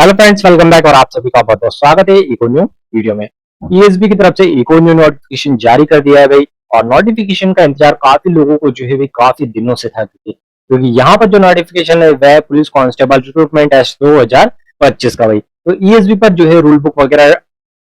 Hello friends, welcome back और आप सभी का बहुत बहुत स्वागत है इको न्यू वीडियो में। ईएसबी की तरफ से इको न्यू नोटिफिकेशन जारी कर दिया है भाई। और नोटिफिकेशन का इंतजार काफी लोगों को जो है भाई काफी दिनों से था, क्योंकि यहाँ पर जो नोटिफिकेशन है वह पुलिस कांस्टेबल रिक्रूटमेंट टेस्ट 2025 का भाई। तो ईएसबी पर जो है रूल बुक वगैरह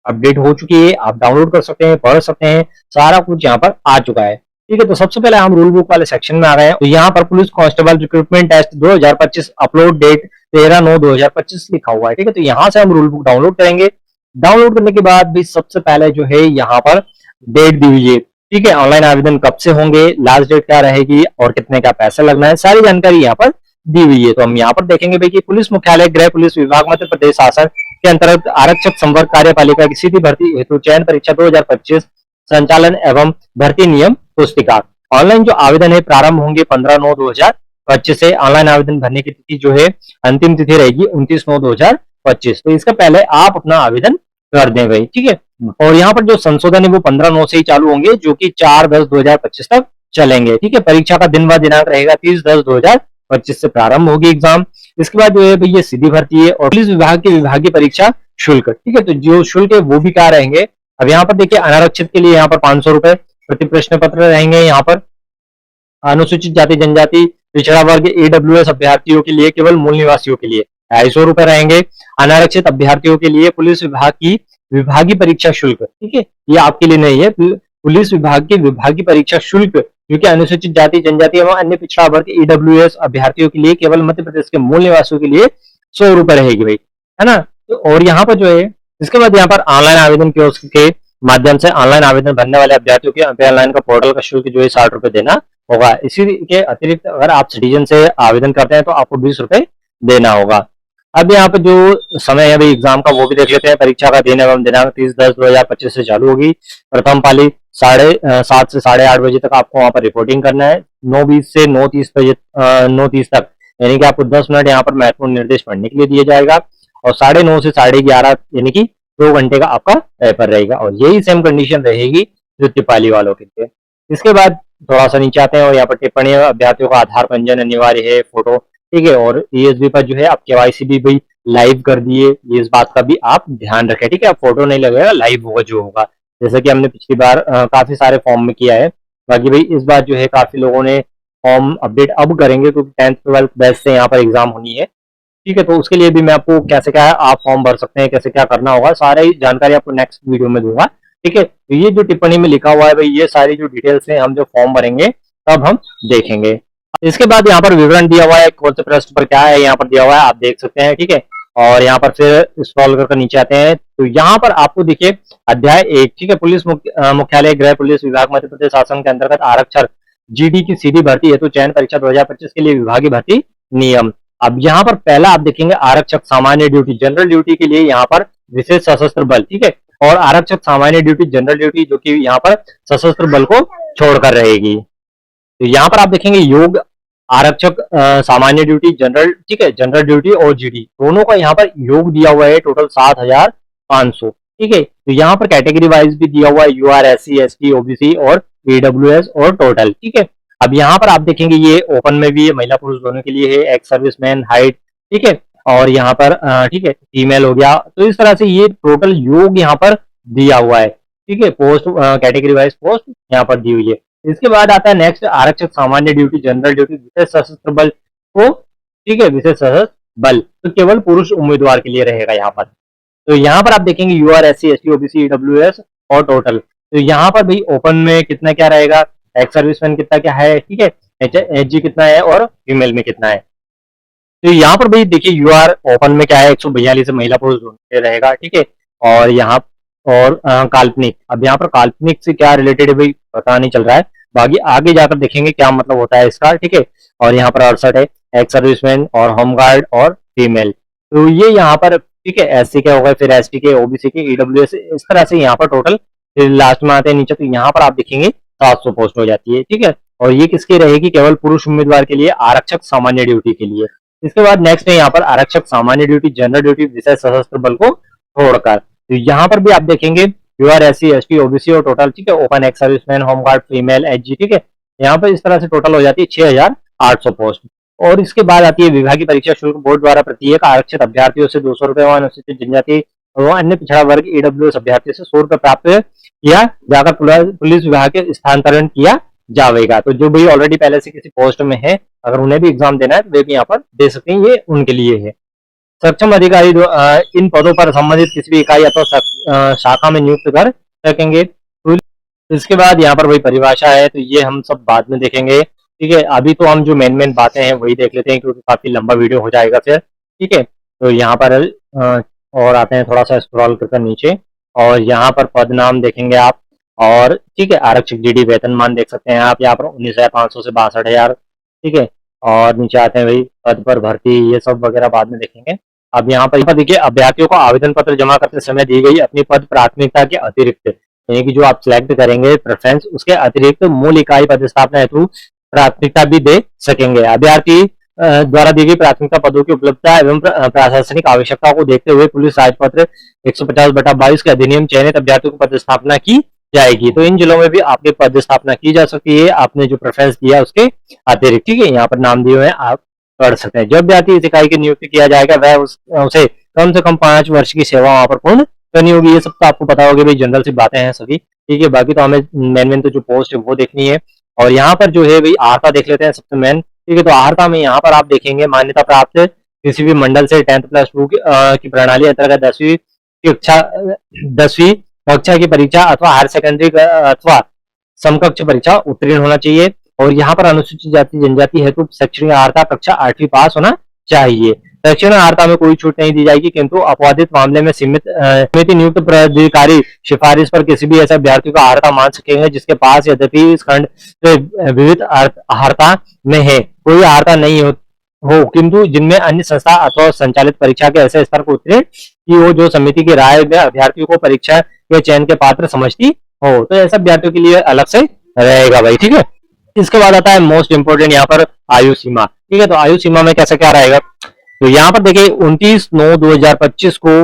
अपडेट हो चुकी है, आप डाउनलोड कर सकते हैं, पढ़ सकते हैं, सारा कुछ यहाँ पर आ चुका है। ठीक है, तो सबसे पहले हम रूल बुक वाले सेक्शन में आ गए हैं। तो यहाँ पर police constable recruitment test 2025 upload date 13/9/2025 लिखा हुआ है। ठीक है, तो यहाँ से हम रूल बुक डाउनलोड करेंगे। डाउनलोड करने के बाद भी सबसे पहले जो है यहाँ पर डेट दी हुई है। ठीक है, ऑनलाइन आवेदन कब से होंगे, लास्ट डेट क्या रहेगी और कितने का पैसा लगना है, सारी जानकारी यहाँ पर दी हुई है। तो हम यहाँ पर देखेंगे भाई कि पुलिस मुख्यालय गृह पुलिस विभाग मध्य प्रदेश शासन के अंतर्गत आरक्षक संवर्ग कार्यपालिका की सीधी भर्ती हेतु चयन परीक्षा 2025 संचालन एवं भर्ती नियम पुस्तिका। ऑनलाइन जो आवेदन है प्रारंभ होंगे 15/9/2025 से। ऑनलाइन आवेदन भरने की तिथि जो है अंतिम तिथि रहेगी 29/9/2025। तो इसका पहले आप अपना आवेदन कर दें भाई। ठीक है, और यहाँ पर जो संशोधन है वो 15/9 से ही चालू होंगे, जो कि 4/10/2025 तक चलेंगे। ठीक है, परीक्षा का दिन व दिनांक रहेगा 30/10/2025 से प्रारंभ होगी एग्जाम। इसके बाद जो है भाई ये सीधी भर्ती है और पुलिस विभाग की विभागीय परीक्षा शुल्क। ठीक है, तो जो शुल्क है वो भी क्या रहेंगे। अब यहाँ पर देखिए अनारक्षित के लिए यहाँ पर 500 रुपए प्रति प्रश्न पत्र रहेंगे। यहाँ पर अनुसूचित जाति जनजाति पिछड़ा वर्ग ईडब्ल्यूएस अभ्यर्थियों के लिए केवल मूल निवासियों के लिए 250 रुपए रहेंगे। अनारक्षित अभ्यर्थियों के लिए पुलिस विभाग की विभागीय परीक्षा शुल्क, ठीक है, ये आपके लिए नहीं है, पुलिस विभाग की विभागीय परीक्षा शुल्क जो कि अनुसूचित जाति जनजाति एवं अन्य पिछड़ा वर्ग ईडब्ल्यूएस अभ्यर्थियों के लिए केवल मध्य प्रदेश के मूल निवासियों के लिए 100 रुपए रहेगी भाई, है ना। तो और यहाँ पर जो है इसके बाद यहाँ पर ऑनलाइन आवेदन के माध्यम से ऑनलाइन आवेदन भरने वाले अभ्यर्थियों के ऑनलाइन का पोर्टल का शुल्क जो है 60 रुपए देना होगा। इसी के अतिरिक्त अगर आप सिटीजन से आवेदन करते हैं तो आपको 20 रुपए देना होगा। अब यहाँ पे जो समय है भाई एग्जाम का वो भी देख लेते हैं। परीक्षा का दिन एवं दिनांक 30/10/2025 से चालू होगी। प्रथम पाली 7:30 से 8:30 बजे तक आपको वहां पर रिपोर्टिंग करना है। 9:20 से 9:30 बजे 9:30 तक, यानी कि आपको 10 मिनट यहाँ पर महत्वपूर्ण निर्देश पढ़ने के लिए दिया जाएगा। और 9:30 से 11:30 यानी कि 2 घंटे का आपका पेपर रहेगा। और यही सेम कंडीशन रहेगी जो तिपाली वालों के लिए। इसके बाद थोड़ा सा नीचे आते हैं और यहाँ पर टिप्पणी अभ्यर्थियों का आधार पंजीयन अनिवार्य है, फोटो, ठीक है। और ईएसबी पर जो है आप केवाईसी भी भाई लाइव कर दिए, ये इस बात का भी आप ध्यान रखें। ठीक है, आप फोटो नहीं लगेगा, लाइव होगा जो होगा, जैसे कि हमने पिछली बार काफी सारे फॉर्म में किया है। बाकी भाई इस बार जो है काफी लोगों ने फॉर्म अपडेट अब करेंगे क्योंकि 10th 12th बैच से यहाँ पर एग्जाम होनी है। ठीक है, तो उसके लिए भी मैं आपको कैसे क्या आप फॉर्म भर सकते हैं, कैसे क्या करना होगा, सारी जानकारी आपको नेक्स्ट वीडियो में दूंगा। ठीक है, तो ये जो टिप्पणी में लिखा हुआ है भाई ये सारी जो डिटेल्स है हम जो फॉर्म भरेंगे तब हम देखेंगे। इसके बाद यहाँ पर विवरण दिया हुआ है, कौन से प्रश्न पर क्या है यहाँ पर दिया हुआ है, आप देख सकते हैं। ठीक है, और यहाँ पर फिर स्क्रॉल करके नीचे आते हैं तो यहाँ पर आपको देखिए अध्याय 1, ठीक है, पुलिस मुख्यालय गृह पुलिस विभाग मध्य प्रदेश शासन के अंतर्गत आरक्षक जीडी की सीधी भर्ती हेतु चयन परीक्षा 2025 के लिए विभागीय भर्ती नियम। अब यहाँ पर पहला आप देखेंगे आरक्षक सामान्य ड्यूटी जनरल ड्यूटी के लिए यहाँ पर विशेष सशस्त्र बल, ठीक है, और आरक्षक सामान्य ड्यूटी जनरल ड्यूटी जो कि यहाँ पर सशस्त्र बल को छोड़कर रहेगी। तो यहाँ पर आप देखेंगे योग आरक्षक सामान्य ड्यूटी जनरल, ठीक है, जनरल ड्यूटी और जीडी दोनों का यहाँ पर योग दिया हुआ है टोटल 7,500। ठीक है, तो यहाँ पर कैटेगरी वाइज भी दिया हुआ है यूआर SC ST OBC और AWS और टोटल। ठीक है, अब यहाँ पर आप देखेंगे ये ओपन में भी है, महिला पुरुष दोनों के लिए है, एक्स सर्विसमैन हाइट, ठीक है, और यहाँ पर ठीक है फीमेल हो गया। तो इस तरह से ये टोटल योग यहाँ पर दिया हुआ है। ठीक है, पोस्ट कैटेगरी वाइज पोस्ट यहाँ पर दी हुई है। इसके बाद आता है नेक्स्ट आरक्षक सामान्य ड्यूटी जनरल ड्यूटी विशेष सशस्त्र बल को, ठीक है, विशेष सशस्त्र बल तो केवल पुरुष उम्मीदवार के लिए रहेगा यहाँ पर। तो यहाँ पर आप देखेंगे UR SC ST OBC AWS और टोटल। तो यहाँ पर भाई ओपन में कितना क्या रहेगा, एक्स सर्विसमैन कितना क्या है, ठीक है, HG कितना है और फीमेल में कितना है। तो यहाँ पर भाई देखिए यूआर ओपन में क्या है 142 महिला पुरुष दोनों रहेगा। ठीक है, और यहाँ और काल्पनिक, अब यहाँ पर काल्पनिक से क्या रिलेटेड है भाई पता नहीं चल रहा है, बाकी आगे जाकर देखेंगे क्या मतलब होता है इसका। ठीक है, और यहाँ पर 68 है एक्स सर्विसमैन और होमगार्ड और फीमेल। तो ये यहाँ पर ठीक है SC के हो गए, फिर ST के OBC के EWS, इस तरह से यहाँ पर टोटल फिर लास्ट में आते हैं नीचे। तो यहाँ पर आप देखेंगे 700 पोस्ट हो जाती है। ठीक है, और ये किसकी रहेगी, केवल पुरुष उम्मीदवार के लिए आरक्षक सामान्य ड्यूटी के लिए। इसके बाद नेक्स्ट है यहाँ पर आरक्षक सामान्य ड्यूटी जनरल ड्यूटी विशेष सशस्त्र बल को छोड़कर। तो यहाँ पर भी आप देखेंगे यूआर SC ST OBC और टोटल, ठीक है, open ex serviceman home guard female HG। ठीक है, यहाँ पर इस तरह से टोटल हो जाती है 6,800 पोस्ट। और इसके बाद आती है विभागीय परीक्षा शुल्क बोर्ड द्वारा प्रत्येक आरक्षित अभ्यर्थियों से 200 रुपए व अनुसूचित जनजाति व अन्य पिछड़ा वर्ग ईडब्ल्यूएस अभ्यर्थी से 100 रुपए प्राप्त किया जाकर पुलिस विभाग के स्थानांतरण किया जाएगा। तो जो भाई ऑलरेडी पहले से किसी पोस्ट में है, अगर उन्हें भी एग्जाम देना है तो वे भी यहाँ पर दे सकते हैं, ये उनके लिए है। सक्षम अधिकारी इन पदों पर संबंधित किसी भी इकाई अथवा शाखा में नियुक्त कर सकेंगे। तो इसके बाद यहाँ पर वही परिभाषा है, तो ये हम सब बाद में देखेंगे। ठीक है, अभी तो हम जो मेन बातें हैं वही देख लेते हैं, क्योंकि काफी लंबा वीडियो हो जाएगा फिर। ठीक है, तो यहाँ पर और आते हैं, थोड़ा सा स्क्रॉल कर नीचे, और यहाँ पर पद नाम देखेंगे आप। और ठीक है, आरक्षक जीडी वेतनमान देख सकते हैं आप यहाँ पर 19,500 से 62,000। ठीक है, और नीचे आते हैं भाई पद पर भर्ती, ये सब वगैरह बाद में देखेंगे। अब यहाँ पर देखिए, अभ्यर्थियों को आवेदन पत्र जमा करते समय दी गई अपनी पद प्राथमिकता के अतिरिक्त, यानी कि जो आप सिलेक्ट करेंगे प्रेफरेंस, उसके अतिरिक्त मूल इकाई पदस्थापना हेतु प्राथमिकता भी दे सकेंगे। अभ्यर्थी द्वारा दी गई प्राथमिकता पदों की उपलब्धता एवं प्रशासनिक आवश्यकताओं को देखते हुए पुलिस राजपत्र 150/22 के अधिनियम चयनित अभ्यर्थियों को पदस्थापना की जाएगी। तो इन जिलों में भी आपकी पदस्थापना की जा सकती है, आपने जो प्रेफरेंस दिया उसके अतिरिक्त। ठीक है, यहाँ पर नाम दिए हुए हैं, आप पढ़ सकते हैं। जब अभ्यर्थी इस इकाई की नियुक्ति किया जाएगा, वह उसे कम से कम 5 वर्ष की सेवा वहां पर पूर्ण करनी होगी। ये सब तो आपको पता होगा भाई, जनरल सी बातें हैं सभी। ठीक है, बाकी तो हमें मेन तो जो पोस्ट है वो देखनी है। और यहाँ पर जो है भाई आर्ता देख लेते हैं सबसे मेन। ठीक है, तो आर्ता में यहाँ पर आप देखेंगे मान्यता प्राप्त किसी भी मंडल से 10th+2 की प्रणाली अंतर्गत 10वीं कक्षा की परीक्षा अथवा हायर सेकेंडरी अथवा समकक्ष परीक्षा उत्तीर्ण होना चाहिए। और यहाँ पर अनुसूचित जाति जनजाति हेतु शैक्षणिक अर्हता कक्षा 8वीं पास होना चाहिए। शैक्षणिक अर्हता में कोई छूट नहीं दी जाएगी, किंतु अपवादित मामले में समिति नियुक्त प्राधिकारी सिफारिश पर किसी भी ऐसे अभ्यर्थी को अर्हता मान सकेंगे जिसके पास यद्यपि इस खंड विविध अर्हता में है कोई अर्हता नहीं हो, किंतु जिनमें अन्य संस्था अथवा संचालित परीक्षा के ऐसे स्तर को उत्तीर्ण की हो जो समिति की राय में अभ्यर्थियों को परीक्षा के चयन के पात्र समझती हो, तो ऐसे अभ्यर्थियों के लिए अलग से रहेगा भाई। ठीक है, इसके बाद आता है मोस्ट इंपोर्टेंट यहाँ पर आयु सीमा। ठीक है, तो आयु सीमा में कैसे क्या रहेगा, तो यहाँ पर देखिए 29/9/2025 को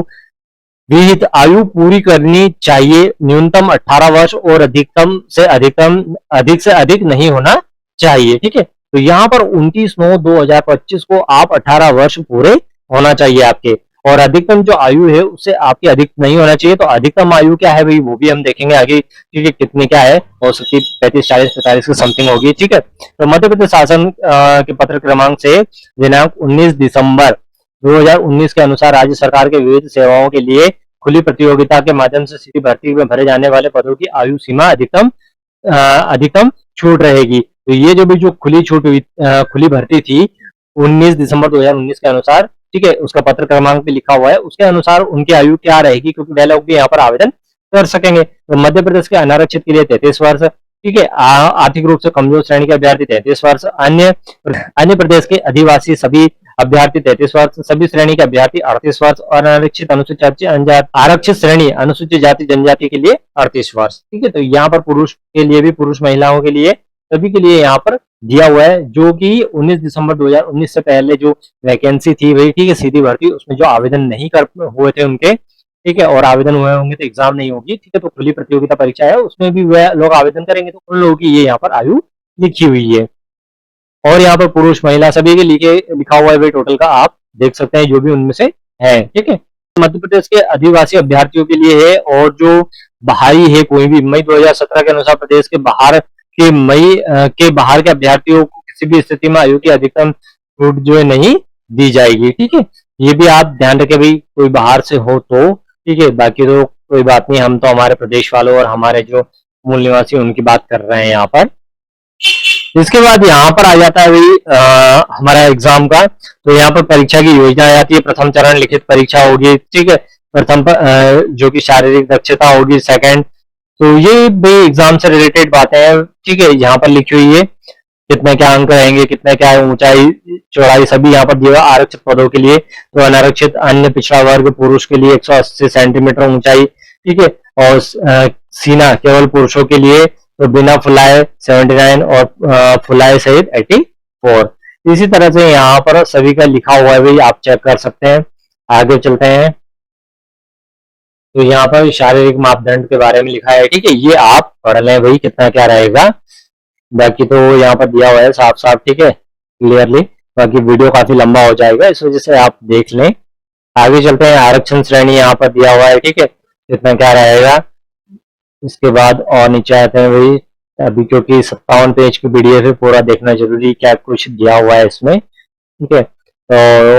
विहित आयु पूरी करनी चाहिए, न्यूनतम 18 वर्ष और अधिक से अधिक नहीं होना चाहिए। ठीक है, तो यहाँ पर 29/9/2025 को आप 18 वर्ष पूरे होना चाहिए आपके, और अधिकतम जो आयु है उससे आपकी अधिक नहीं होना चाहिए। तो अधिकतम आयु क्या है भाई, वो भी हम देखेंगे आगे, ठीक है, कितनी क्या है, हो सकती 35, 40, 45 की समथिंग होगी। ठीक है, तो मध्य प्रदेश शासन के पत्र क्रमांक से दिनांक 19 दिसंबर 2019 के अनुसार राज्य सरकार के विविध सेवाओं के लिए खुली प्रतियोगिता के माध्यम से सीधी भर्ती में भरे जाने वाले पदों की आयु सीमा अधिकतम छूट रहेगी। तो ये जो भी जो खुली भर्ती थी 19 दिसंबर 2019 के अनुसार, ठीक है, उसका पत्र क्रमांक भी लिखा हुआ है, उसके अनुसार उनकी आयु क्या रहेगी, क्योंकि वह लोग भी यहाँ पर आवेदन कर सकेंगे। तो मध्य प्रदेश के अनारक्षित के लिए 33 वर्ष, ठीक है, आर्थिक रूप से कमजोर श्रेणी के अभ्यर्थी 33 वर्ष, अन्य प्रदेश के अधिवासी सभी अभ्यर्थी 33 वर्ष, सभी श्रेणी के अभ्यर्थी 38 वर्ष, और आरक्षित श्रेणी अनुसूचित जाति जनजाति के लिए 38 वर्ष। ठीक है, तो यहाँ पर पुरुष के लिए भी, पुरुष महिलाओं के लिए, सभी के लिए यहाँ पर दिया हुआ है, जो कि 19 दिसंबर 2019 से पहले जो वैकेंसी थी वही, ठीक है, सीधी भर्ती, उसमें जो आवेदन नहीं कर हुए थे उनके, ठीक है, और आवेदन हुए होंगे तो एग्जाम नहीं होगी। ठीक है, तो खुली प्रतियोगिता परीक्षा है, उसमें भी वह लोग आवेदन करेंगे, तो उन लोगों की ये यहाँ पर आयु लिखी हुई है। और यहाँ पर पुरुष महिला सभी के लिखा हुआ है भाई, टोटल का आप देख सकते हैं जो भी उनमें से है। ठीक है, मध्य प्रदेश के आदिवासी अभ्यर्थियों के लिए है, और जो बाहरी है कोई भी, मई 2017 के अनुसार प्रदेश के बाहर के अभ्यर्थियों को किसी भी स्थिति में आयु की अधिकतम छूट जो है नहीं दी जाएगी। ठीक है, ये भी आप ध्यान रखें भाई, कोई बाहर से हो तो। ठीक है, बाकी तो कोई बात नहीं, हम तो हमारे प्रदेश वालों और हमारे जो मूल निवासी उनकी बात कर रहे हैं यहाँ पर। इसके बाद यहाँ पर आ जाता है भाई हमारा एग्जाम का, तो यहाँ पर परीक्षा की योजना आ जाती है। प्रथम चरण लिखित परीक्षा होगी, ठीक है, प्रथम जो कि शारीरिक दक्षता होगी, सेकंड, तो ये भाई एग्जाम से रिलेटेड बातें हैं। ठीक है, यहाँ पर लिखी हुई है कितने क्या अंक रहेंगे, कितने क्या ऊंचाई चौड़ाई सभी यहाँ पर दिया। आरक्षित पदों के लिए तो अनारक्षित अन्य पिछड़ा वर्ग पुरुष के लिए 180 सेंटीमीटर ऊंचाई, ठीक है, और सीना केवल पुरुषों के लिए तो बिना फुलाए 79 और फुलाए सहित 84। इसी तरह से यहाँ पर सभी का लिखा हुआ है भाई, आप चेक कर सकते हैं। आगे चलते हैं, तो यहाँ पर शारीरिक मापदंड के बारे में लिखा है, ठीक है, ये आप पढ़ लें भाई कितना क्या रहेगा, बाकी तो यहाँ पर दिया हुआ है साफ साफ, ठीक है, क्लियरली। बाकी वीडियो काफी लंबा हो जाएगा, इस वजह से आप देख लें। आगे चलते हैं, आरक्षण श्रेणी यहाँ पर दिया हुआ है, ठीक है, इतना क्या रहेगा। इसके बाद और नीचे आते हैं भाई, अभी क्योंकि 57 पेज की पीडीएफ है, पूरा देखना जरूरी, क्या कुछ दिया हुआ है इसमें, ठीक है। तो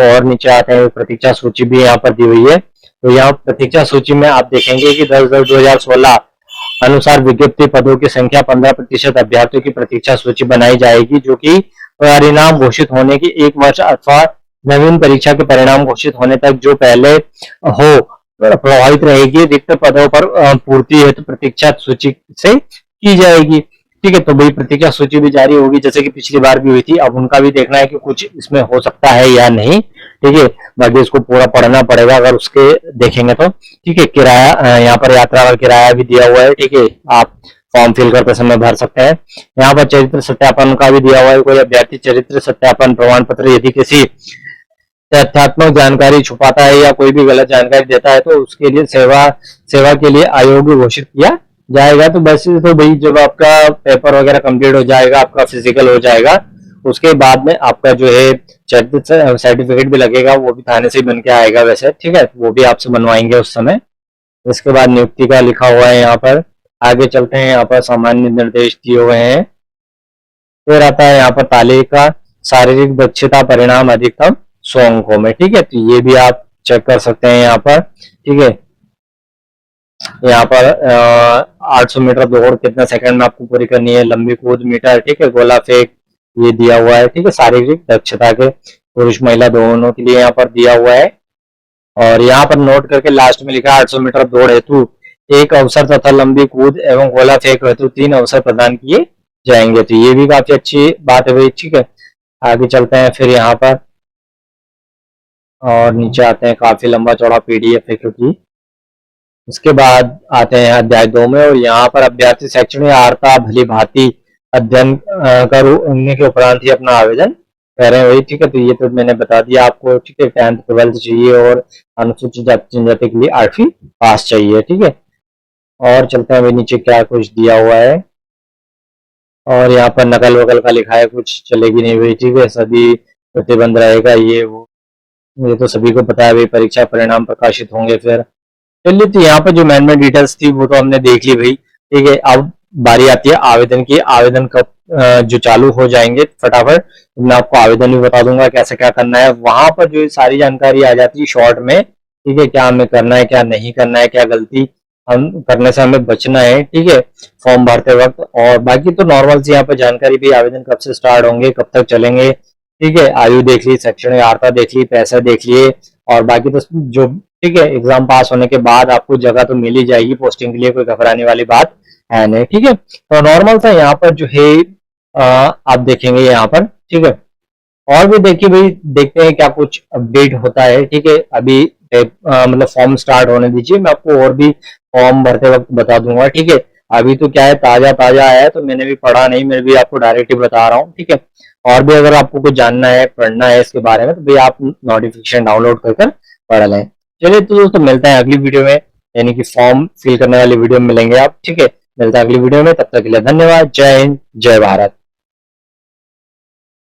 और नीचे आते हैं, प्रतीक्षा सूची भी यहाँ पर दी हुई है। तो यहाँ प्रतीक्षा सूची में आप देखेंगे कि 10/10/2016 अनुसार विज्ञप्ति पदों की संख्या 15% अभ्यर्थियों की प्रतीक्षा सूची बनाई जाएगी, जो कि परिणाम घोषित होने की 1 वर्ष अथवा नवीन परीक्षा के परिणाम घोषित होने तक जो पहले हो प्रभावित रहेगी। रिक्त पदों पर पूर्ति हेतु प्रतीक्षा सूची से की जाएगी, ठीक है। तो भाई प्रतीक्षा सूची भी जारी होगी, जैसे कि पिछली बार भी हुई थी। अब उनका भी देखना है कि कुछ इसमें हो सकता है या नहीं, ठीक है। बाकी इसको पूरा पढ़ना पड़ेगा अगर उसके देखेंगे तो, ठीक है। किराया यहाँ पर यात्रा का किराया भी दिया हुआ है, ठीक है, आप फॉर्म फिल करते समय भर सकते हैं। यहाँ पर चरित्र सत्यापन का भी दिया हुआ है, कोई अभ्यर्थी चरित्र सत्यापन प्रमाण पत्र यदि किसी तथ्यात्मक जानकारी छुपाता है या कोई भी गलत जानकारी देता है तो उसके लिए सेवा के लिए अयोग्य घोषित किया जाएगा। तो बस तो भाई जब आपका पेपर वगैरह कंप्लीट हो जाएगा, आपका फिजिकल हो जाएगा, उसके बाद में आपका जो है सर्टिफिकेट भी लगेगा, वो भी थाने से बन के आएगा वैसे, ठीक है, वो भी आपसे बनवाएंगे उस समय। इसके बाद नियुक्ति का लिखा हुआ है यहाँ पर। आगे चलते हैं, यहाँ पर सामान्य निर्देश दिए हुए हैं। फिर आता है यहाँ पर तालिका शारीरिक दक्षता परिणाम अधिकतम 100 अंकों में, ठीक है। तो ये भी आप चेक कर सकते हैं यहाँ पर, ठीक है। यहाँ पर 800 मीटर दौड़ कितने सेकंड में आपको पूरी करनी है, लंबी कूद मीटर, ठीक है, गोला फेंक ये दिया हुआ है, ठीक है। शारीरिक दक्षता के पुरुष महिला दोनों के लिए यहाँ पर दिया हुआ है। और यहाँ पर नोट करके लास्ट में लिखा है 800 मीटर दौड़ हेतु एक अवसर तथा लंबी कूद एवं गोला फेंक हेतु 3 अवसर प्रदान किए जाएंगे। तो ये भी काफी अच्छी बात है भाई, ठीक है। आगे चलते हैं फिर यहाँ पर, और नीचे आते हैं, काफी लंबा चौड़ा पीडीएफ है क्योंकि। उसके बाद आते हैं अध्याय 2 में, और यहाँ पर अभ्यर्थी शैक्षणिक अर्हता भली भांति अध्ययन करने के उपरांत ही अपना आवेदन कर रहे हैं वही, ठीक है। तो ये तो मैंने बता दिया आपको, ठीक है। 10th 12th चाहिए और अनुसूचित जाति जनजाति के लिए 8वीं पास चाहिए, ठीक है। और चलते हैं भाई नीचे क्या कुछ दिया हुआ है, और यहाँ पर नकल वकल का लिखा है, कुछ चलेगी नहीं भाई, ठीक है, सभी प्रतिबंध रहेगा, ये वो ये तो सभी को पता है भाई। परीक्षा परिणाम प्रकाशित होंगे फिर, चलिए। तो यहाँ पर जो मेन डिटेल्स थी वो तो हमने देख ली भाई, ठीक है। अब बारी आती है आवेदन की। आवेदन कब जो चालू हो जाएंगे फटाफट, मैं आपको आवेदन भी बता दूंगा कैसे क्या करना है। वहां पर जो सारी जानकारी आ जाती है शॉर्ट में, ठीक है, क्या हमें करना है, क्या नहीं करना है, क्या गलती हम करने से हमें बचना है, ठीक है, फॉर्म भरते वक्त। और बाकी तो नॉर्मल सी यहाँ पर जानकारी भी, आवेदन कब से स्टार्ट होंगे, कब तक चलेंगे, ठीक है, आयु देख ली, शैक्षणिक अर्हता देख ली, पैसा देख लिए, और बाकी तो जो, ठीक है, एग्जाम पास होने के बाद आपको जगह तो मिल ही जाएगी पोस्टिंग के लिए, कोई घबराने वाली बात है नहीं, ठीक है। तो नॉर्मल था यहाँ पर जो है, आप देखेंगे यहाँ पर, ठीक है। और भी देखिए भाई, देखते हैं क्या कुछ अपडेट होता है, ठीक है। अभी मतलब फॉर्म स्टार्ट होने दीजिए, मैं आपको और भी फॉर्म भरते वक्त बता दूंगा, ठीक है। अभी तो क्या है, ताजा ताजा आया है तो मैंने भी पढ़ा नहीं, मैं भी आपको डायरेक्ट ही बता रहा हूँ, ठीक है। और भी अगर आपको कुछ जानना है, पढ़ना है इसके बारे में, तो भाई आप नोटिफिकेशन डाउनलोड कर पढ़ लें। चलिए तो दोस्तों, मिलते हैं अगली वीडियो में, यानी कि फॉर्म फिल करने वाली वीडियो में मिलेंगे आप, ठीक है। मिलता है अगली वीडियो में, तब तक के लिए धन्यवाद। जय हिंद, जय भारत।